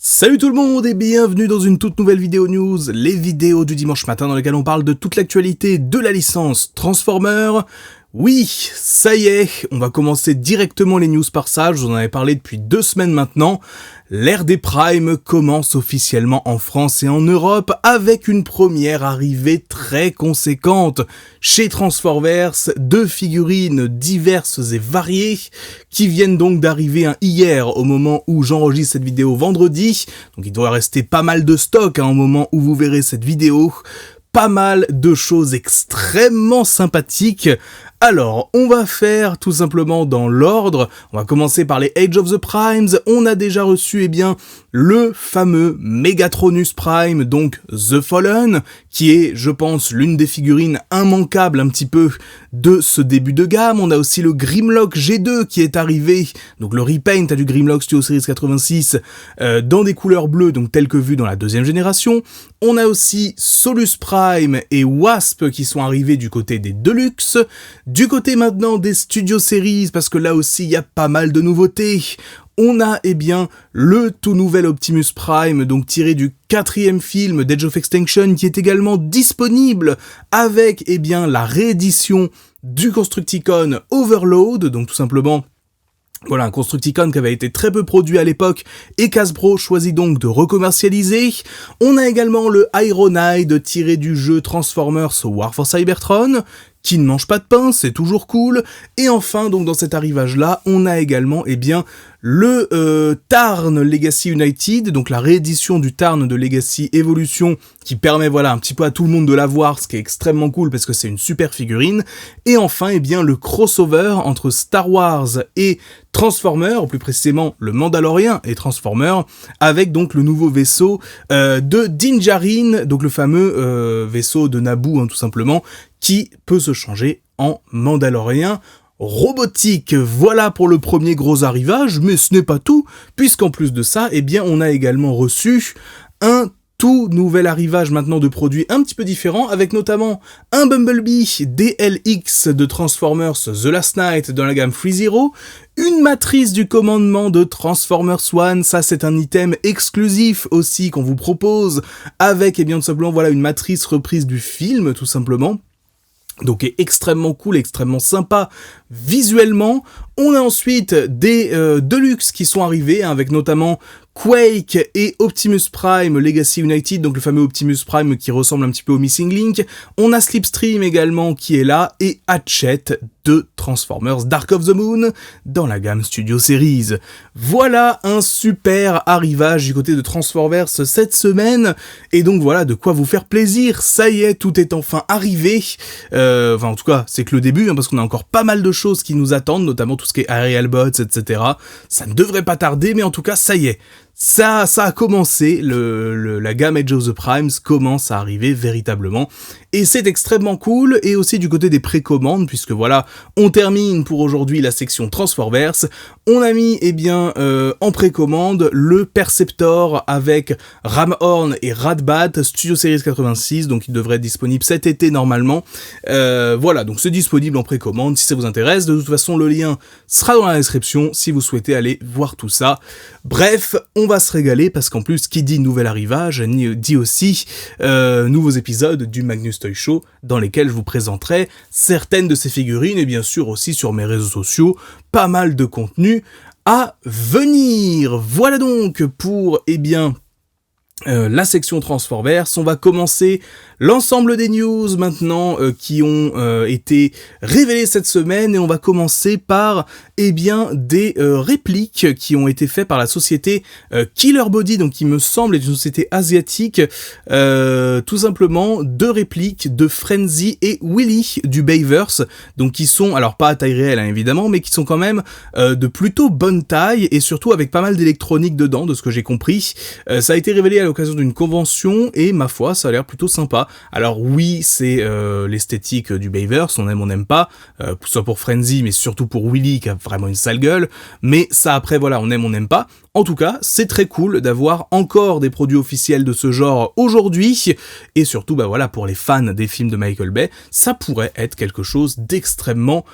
Salut tout le monde et bienvenue dans une toute nouvelle vidéo news, les vidéos du dimanche matin dans lesquelles on parle de toute l'actualité de la licence Transformers. Oui, ça y est, on va commencer directement les news par ça, je vous en avais parlé depuis 2 semaines maintenant. L'ère des Primes commence officiellement en France et en Europe avec une première arrivée très conséquente chez Transformers, 2 figurines diverses et variées qui viennent donc d'arriver hier au moment où j'enregistre cette vidéo vendredi. Donc il doit rester pas mal de stock au moment où vous verrez cette vidéo. Pas mal de choses extrêmement sympathiques. Alors, on va faire tout simplement dans l'ordre. On va commencer par les Age of the Primes. On a déjà reçu, le fameux Megatronus Prime, donc The Fallen, qui est, je pense, l'une des figurines immanquables un petit peu de ce début de gamme. On a aussi le Grimlock G2 qui est arrivé, donc le repaint du Grimlock Studio Series 86 dans des couleurs bleues, donc tel que vu dans la 2e génération. On a aussi Solus Prime et Wasp qui sont arrivés du côté des Deluxe. Du côté maintenant des Studio Series, parce que là aussi il y a pas mal de nouveautés, on a le tout nouvel Optimus Prime, donc tiré du 4e film d'Age of Extinction, qui est également disponible avec la réédition du Constructicon Overload, donc tout simplement voilà, un Constructicon qui avait été très peu produit à l'époque et qu'Hasbro choisit donc de recommercialiser. On a également le Ironhide tiré du jeu Transformers War for Cybertron, qui ne mange pas de pain, c'est toujours cool. Et enfin, donc dans cet arrivage-là, on a également, le Tarn Legacy United, donc la réédition du Tarn de Legacy Evolution, qui permet, un petit peu à tout le monde de l'avoir, ce qui est extrêmement cool parce que c'est une super figurine. Et enfin, le crossover entre Star Wars et Transformers, ou plus précisément le Mandalorian et Transformers, avec donc le nouveau vaisseau de Din Djarin, donc le fameux vaisseau de Naboo, tout simplement, qui peut se changer en Mandalorian robotique. Voilà pour le premier gros arrivage, mais ce n'est pas tout, puisqu'en plus de ça, on a également reçu un tout nouvel arrivage maintenant de produits un petit peu différents, avec notamment un Bumblebee DLX de Transformers The Last Knight dans la gamme Free Zero, une matrice du commandement de Transformers One, ça c'est un item exclusif aussi qu'on vous propose, avec tout simplement une matrice reprise du film tout simplement. Donc est extrêmement cool, extrêmement sympa visuellement. On a ensuite des Deluxe qui sont arrivés, avec notamment Quake et Optimus Prime Legacy United, donc le fameux Optimus Prime qui ressemble un petit peu au Missing Link. On a Slipstream également qui est là, et Hatchet de Transformers Dark of the Moon dans la gamme Studio Series. Voilà un super arrivage du côté de Transformers cette semaine, et donc voilà de quoi vous faire plaisir. Ça y est, tout est enfin arrivé. En tout cas, c'est que le début, parce qu'on a encore pas mal de choses qui nous attendent, notamment tout ce qui est Aerial Bots, etc. Ça ne devrait pas tarder, mais en tout cas, ça y est. Ça a commencé, la gamme Age of the Primes commence à arriver véritablement, et c'est extrêmement cool. Et aussi du côté des précommandes, puisque on termine pour aujourd'hui la section Transformers. On a mis en précommande le Perceptor avec Ramhorn et Radbat Studio Series 86, donc il devrait être disponible cet été normalement. Donc c'est disponible en précommande si ça vous intéresse. De toute façon, le lien sera dans la description si vous souhaitez aller voir tout ça. Bref, on va se régaler, parce qu'en plus, qui dit nouvel arrivage, dit aussi nouveaux épisodes du Magnus Toy Show, dans lesquels je vous présenterai certaines de ces figurines, et bien sûr aussi sur mes réseaux sociaux, pas mal de contenu à venir. Voilà donc pour, la section Transformers. On va commencer l'ensemble des news maintenant qui ont été révélées cette semaine, et on va commencer par des répliques qui ont été faites par la société Killer Body, donc qui me semble être une société asiatique, tout simplement 2 répliques de Frenzy et Willy du Bayverse, donc qui sont, alors pas à taille réelle évidemment, mais qui sont quand même de plutôt bonne taille, et surtout avec pas mal d'électronique dedans, de ce que j'ai compris. Ça a été révélé à l'occasion d'une convention, et ma foi, ça a l'air plutôt sympa. Alors oui, c'est l'esthétique du Bayverse, on aime, on n'aime pas, soit pour Frenzy, mais surtout pour Willy, qui a vraiment une sale gueule, mais ça après, on aime, on n'aime pas. En tout cas, c'est très cool d'avoir encore des produits officiels de ce genre aujourd'hui, et surtout, bah voilà, pour les fans des films de Michael Bay, ça pourrait être quelque chose d'extrêmement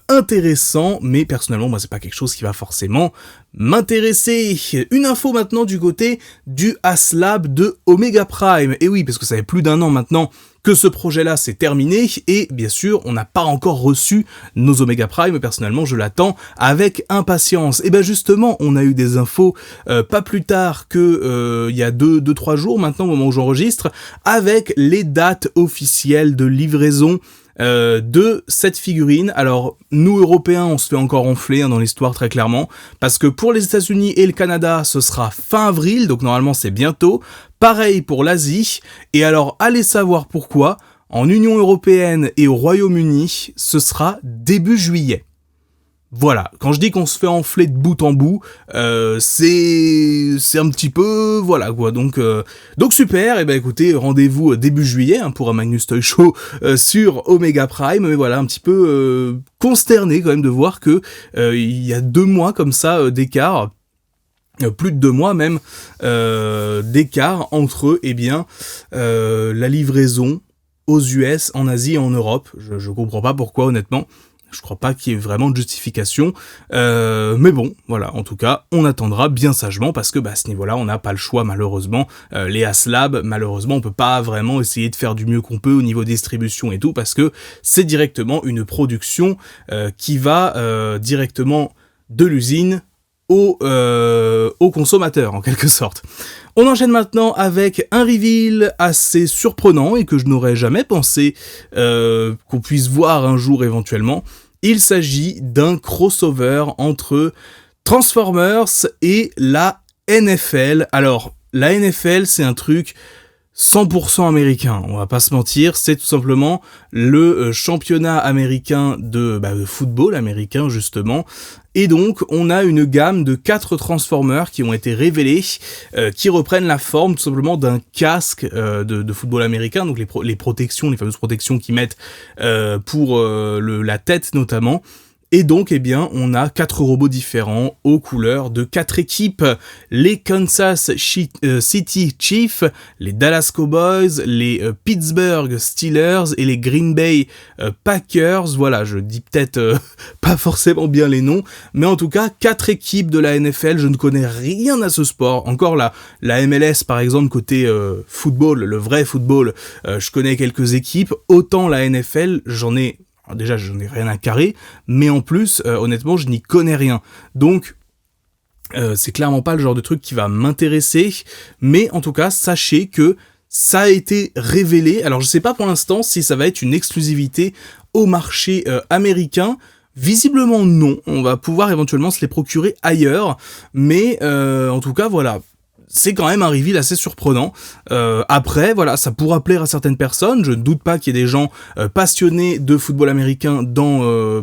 intéressant, mais personnellement, moi, c'est pas quelque chose qui va forcément m'intéresser. Une info maintenant du côté du HasLab de Omega Prime. Et oui, parce que ça fait plus d'1 an maintenant que ce projet-là s'est terminé, et bien sûr, on n'a pas encore reçu nos Omega Prime. Personnellement, je l'attends avec impatience. Et ben justement, on a eu des infos pas plus tard que il y a 2-3 jours maintenant, au moment où j'enregistre, avec les dates officielles de livraison de cette figurine. Alors, nous Européens, on se fait encore enfler dans l'histoire très clairement, parce que pour les États-Unis et le Canada, ce sera fin avril, donc normalement c'est bientôt. Pareil pour l'Asie, et alors allez savoir pourquoi, en Union Européenne et au Royaume-Uni, ce sera début juillet. Voilà, quand je dis qu'on se fait enfler de bout en bout, c'est un petit peu, voilà quoi, donc super, et ben écoutez, rendez-vous début juillet pour un Magnus Toy Show sur Omega Prime, mais voilà, un petit peu consterné quand même de voir que il y a 2 mois comme ça d'écart, plus de 2 mois même, d'écart entre, la livraison aux US, en Asie et en Europe. Je comprends pas pourquoi, honnêtement. Je crois pas qu'il y ait vraiment de justification, mais bon, voilà, en tout cas, on attendra bien sagement, parce que à ce niveau-là, on n'a pas le choix, malheureusement. Les HasLab, malheureusement, on peut pas vraiment essayer de faire du mieux qu'on peut au niveau distribution et tout, parce que c'est directement une production qui va directement de l'usine au consommateur, en quelque sorte. On enchaîne maintenant avec un reveal assez surprenant et que je n'aurais jamais pensé qu'on puisse voir un jour éventuellement. Il s'agit d'un crossover entre Transformers et la NFL. Alors, la NFL, c'est un truc 100% américain, on va pas se mentir, c'est tout simplement le championnat américain de football américain justement, et donc on a une gamme de 4 Transformers qui ont été révélés, qui reprennent la forme tout simplement d'un casque de football américain, donc les protections, les fameuses protections qu'ils mettent pour la tête notamment. Et donc, on a 4 robots différents aux couleurs de 4 équipes. Les Kansas City Chiefs, les Dallas Cowboys, les Pittsburgh Steelers et les Green Bay Packers. Voilà, je dis peut-être pas forcément bien les noms, mais en tout cas, 4 équipes de la NFL. Je ne connais rien à ce sport. Encore la MLS, par exemple, côté football, le vrai football, je connais quelques équipes. Autant la NFL, j'en ai rien à carrer, mais en plus, honnêtement, je n'y connais rien. Donc, c'est clairement pas le genre de truc qui va m'intéresser, mais en tout cas, sachez que ça a été révélé. Alors, je sais pas pour l'instant si ça va être une exclusivité au marché américain. Visiblement non, on va pouvoir éventuellement se les procurer ailleurs, mais en tout cas, voilà. C'est quand même un reveal assez surprenant. Après, voilà, ça pourra plaire à certaines personnes. Je ne doute pas qu'il y ait des gens passionnés de football américain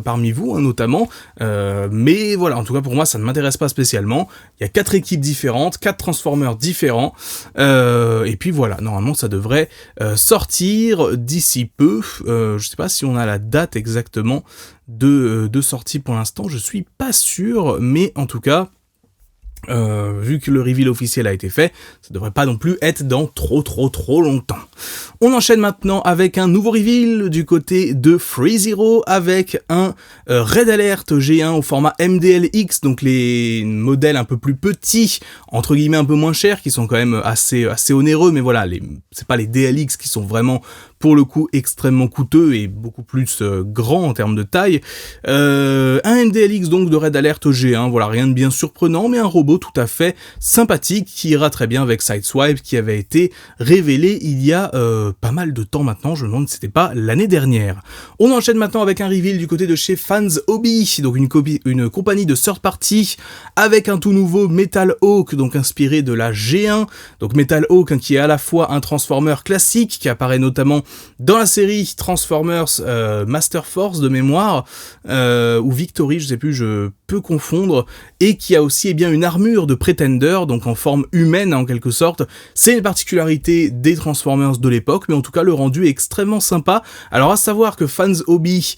parmi vous, notamment. Mais voilà, en tout cas pour moi, ça ne m'intéresse pas spécialement. Il y a 4 équipes différentes, 4 Transformers différents. Et puis voilà, normalement ça devrait sortir d'ici peu. Je sais pas si on a la date exactement de sortie pour l'instant. Je suis pas sûr, mais en tout cas, vu que le reveal officiel a été fait, ça devrait pas non plus être dans trop longtemps. On enchaîne maintenant avec un nouveau reveal du côté de FreeZero avec un Red Alert G1 au format MDLX, donc les modèles un peu plus petits, entre guillemets un peu moins chers, qui sont quand même assez onéreux, mais voilà, c'est pas les DLX qui sont vraiment pour le coup extrêmement coûteux et beaucoup plus grand en termes de taille. Un MDLX donc de Red Alert G1, voilà, rien de bien surprenant, mais un robot tout à fait sympathique qui ira très bien avec Sideswipe, qui avait été révélé il y a pas mal de temps maintenant, je me demande si c'était pas l'année dernière. On enchaîne maintenant avec un reveal du côté de chez Fans Hobby, donc une compagnie de third party avec un tout nouveau Metal Hawk, donc inspiré de la G1, donc Metal Hawk qui est à la fois un Transformer classique qui apparaît notamment dans la série Transformers Master Force de mémoire, ou Victory, je sais plus, je peux confondre, et qui a aussi une armure de Pretender, donc en forme humaine en quelque sorte. C'est une particularité des Transformers de l'époque, mais en tout cas le rendu est extrêmement sympa. Alors à savoir que Fans Hobby,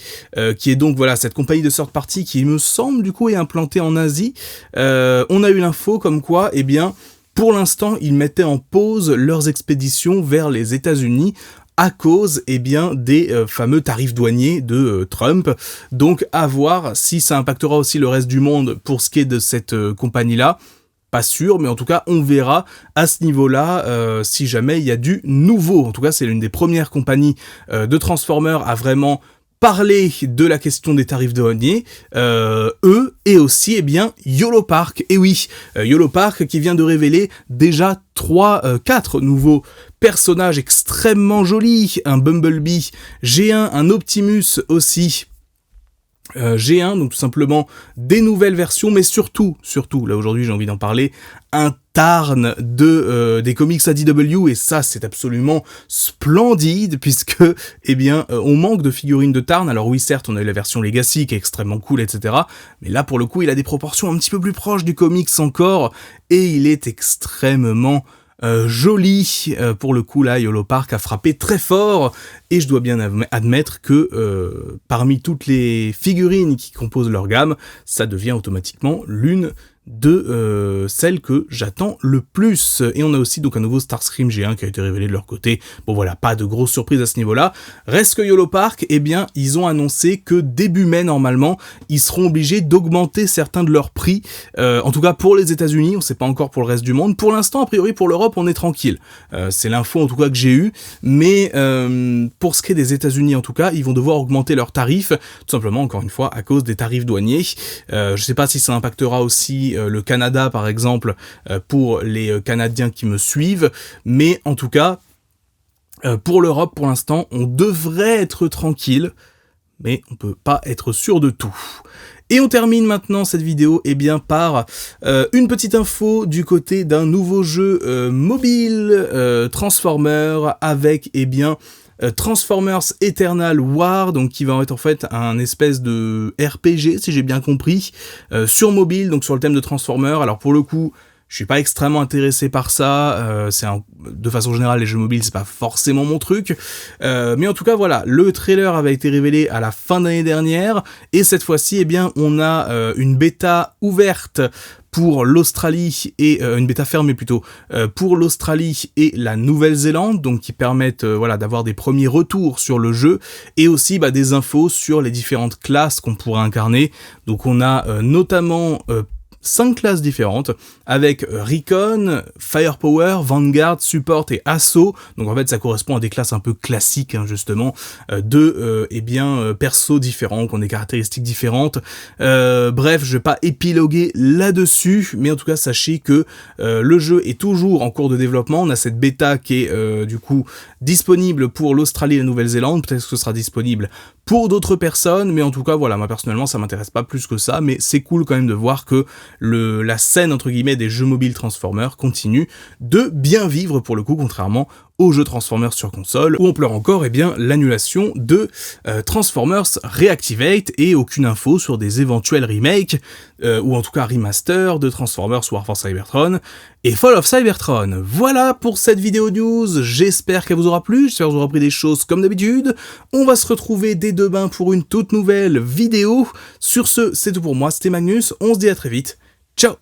qui est donc cette compagnie de third party qui me semble du coup est implantée en Asie, on a eu l'info comme quoi, pour l'instant, ils mettaient en pause leurs expéditions vers les États-Unis à cause des fameux tarifs douaniers de Trump. Donc à voir si ça impactera aussi le reste du monde pour ce qui est de cette compagnie-là. Pas sûr, mais en tout cas, on verra à ce niveau-là si jamais il y a du nouveau. En tout cas, c'est l'une des premières compagnies de Transformers à vraiment parler de la question des tarifs douaniers, eux, et aussi, YOLO Park. Et oui, YOLO Park qui vient de révéler déjà 4 nouveaux personnages extrêmement jolis, un Bumblebee G1, un Optimus aussi, G1, donc tout simplement des nouvelles versions, mais surtout, là aujourd'hui j'ai envie d'en parler, un Tarn des comics ADW, et ça c'est absolument splendide, puisque, on manque de figurines de Tarn. Alors oui, certes, on a eu la version Legacy qui est extrêmement cool, etc., mais là pour le coup il a des proportions un petit peu plus proches du comics encore, et il est extrêmement joli. Pour le coup là, YOLO Park a frappé très fort, et je dois bien admettre que parmi toutes les figurines qui composent leur gamme, ça devient automatiquement l'une de celles que j'attends le plus. Et on a aussi donc un nouveau Starscream G1 qui a été révélé de leur côté. Bon voilà, pas de grosse surprise à ce niveau-là. Reste que YOLO Park, ils ont annoncé que début mai normalement, ils seront obligés d'augmenter certains de leurs prix. En tout cas pour les États-Unis, on sait pas encore pour le reste du monde. Pour l'instant, a priori pour l'Europe, on est tranquille. C'est l'info en tout cas que j'ai eu. Mais pour ce qui est des États-Unis en tout cas, ils vont devoir augmenter leurs tarifs, tout simplement encore une fois à cause des tarifs douaniers. Je sais pas si ça impactera aussi le Canada par exemple, pour les Canadiens qui me suivent, mais en tout cas pour l'Europe pour l'instant on devrait être tranquille, mais on peut pas être sûr de tout. Et on termine maintenant cette vidéo par une petite info du côté d'un nouveau jeu mobile Transformers avec Transformers Eternal War, donc qui va être en fait un espèce de RPG si j'ai bien compris, sur mobile, donc sur le thème de Transformers. Alors pour le coup, je suis pas extrêmement intéressé par ça, de façon générale les jeux mobiles c'est pas forcément mon truc, mais en tout cas voilà, le trailer avait été révélé à la fin d'année dernière, et cette fois-ci on a une bêta ouverte pour l'Australie, et une bêta fermée plutôt, pour l'Australie et la Nouvelle-Zélande, donc qui permettent d'avoir des premiers retours sur le jeu, et aussi des infos sur les différentes classes qu'on pourra incarner. Donc on a notamment 5 classes différentes, avec Recon, Firepower, Vanguard, Support et Assaut. Donc en fait ça correspond à des classes un peu classiques justement, de persos différents, qui ont des caractéristiques différentes. Bref, je vais pas épiloguer là-dessus, mais en tout cas sachez que le jeu est toujours en cours de développement. On a cette bêta qui est du coup disponible pour l'Australie et la Nouvelle-Zélande, peut-être que ce sera disponible pour d'autres personnes, mais en tout cas voilà, moi personnellement ça m'intéresse pas plus que ça, mais c'est cool quand même de voir que la scène entre guillemets des jeux mobiles Transformers continue de bien vivre pour le coup, contrairement aux jeux Transformers sur console, où on pleure encore l'annulation de Transformers Reactivate, et aucune info sur des éventuels remakes, ou en tout cas remaster de Transformers War for Cybertron et Fall of Cybertron. Voilà pour cette vidéo news, j'espère qu'elle vous aura plu, j'espère que vous aurez appris des choses comme d'habitude. On va se retrouver dès demain pour une toute nouvelle vidéo. Sur ce, c'est tout pour moi, c'était Magnus, on se dit à très vite, ciao.